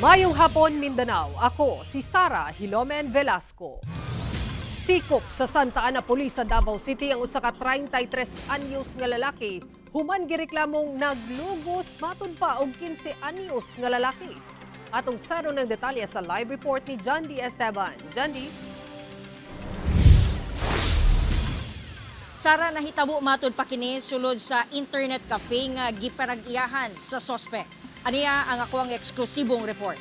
Mayong hapon, Mindanao. Ako si Sara Hilomen Velasco. Sikop sa Santa Ana Police sa Davao City ang usa ka 33 anyos nga lalaki. Human gireklamong naglugos matud pa og 15 anyos nga lalaki. Atong saro ng detalye sa live report ni John D. Esteban. John D. Sara, nahitabo matud pa kini sulod sa internet cafe nga giparag-iyahan sa suspect. Aniya ang ako ang eksklusibong report.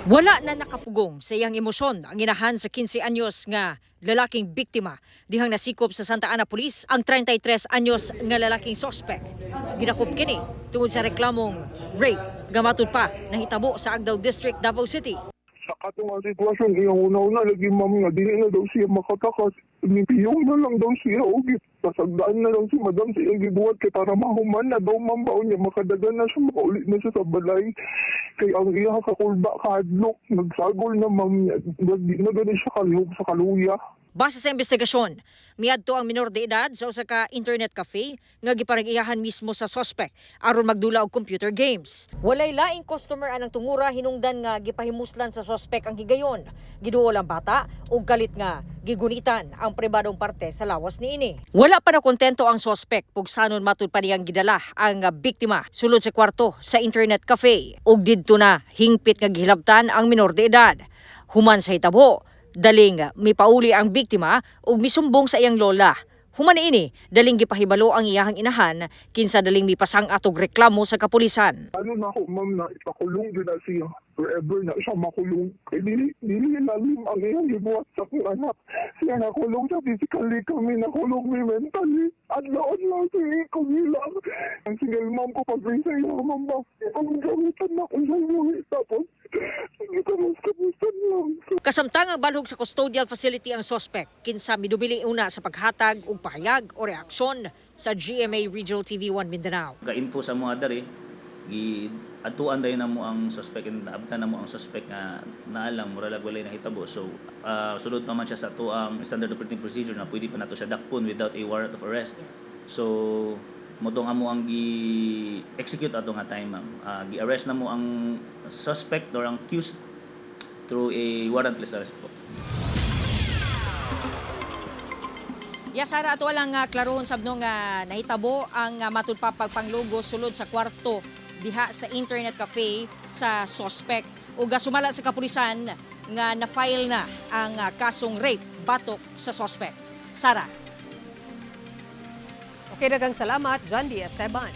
Wala na nakapugong sa iyang emosyon ang inahan sa 15 anyos nga lalaking biktima. Dihang nasikop sa Santa Ana Police ang 33 anyos nga lalaking suspect. Ginakop kini tungod sa reklamong rape nga matud pa nahitabo sa Agdao District, Davao City. Sa katong sitwasyon, iyang una-una lagi ma'am nga dili na daw siya makatakas. Nipiyong na lang daw siya o pasagdaan na lang si madam sa iyang gibuhat kay para mahuman na daw ma'am baon niya makadagan na siya, makaulit na siya sa balay. Kay ang iya kakulba kahadlok, nagsagol na ma'am niya, na gani siya kalihog sa kaluya. Base sa investigasyon, miadto ang minor de edad sa usa ka internet cafe nga giparag-iyahan mismo sa suspect aron magdula og computer games. Walay laing customer anang tungura hinungdan nga gipahimuslan sa suspect ang higayon. Giduol ang bata ug kalit nga gigunitan ang pribadong parte sa lawas niini. Wala pa na kontento ang suspect pugsanon matud pa niyang gidala ang biktima sulod sa kwarto sa internet cafe ug didto na hingpit nga gihilabtan ang minor de edad. Human sa hitabo, daling mipauli ang biktima ug misumbong sa iyang lola. Human ini, daling gipahibalo ang iyahang inahan kinsa daling mipasang atog reklamo sa kapulisan. Ano na ako ma'am na ipakulong din na siya. Forever na siya makulong. Kay dili lalim ang iyang gibuhat sa akong anak. Siya nakulong siya physically, kami nakulong mi mentally. Adlaon lang siya kung ilang. Ang single mom ko pag-ring sa iyo, ma'am ba? Ang gamitan na ko sa buhay. Tapos, hindi ko mas kapusan lang. Kasamtang ang balhog sa custodial facility ang suspect kinsa midubili una sa paghatag og pahayag o reaksyon sa GMA Regional TV 1 Mindanao. Ga-info sa mga dari, atuan dayon na mo ang suspect and naabtan na mo ang suspect nga naalang muralag walay nahitabo. So sulod pa man siya sa atuang standard operating procedure na pwede pa nato siya dakpon without a warrant of arrest. So motong amo ang gi-execute ato nga time ma'am. Gi-arrest na mo ang suspect or ang accused through a warrantless arrest po. Sara, ato lang klarohon sabno nga nahitabo ang matud pa pagpanglugo sulod sa kwarto diha sa internet cafe sa suspect ug sumala sa kapulisan nga na-file na ang kasong rape batok sa suspect. Sara. Okay, daghang salamat, John D. Esteban.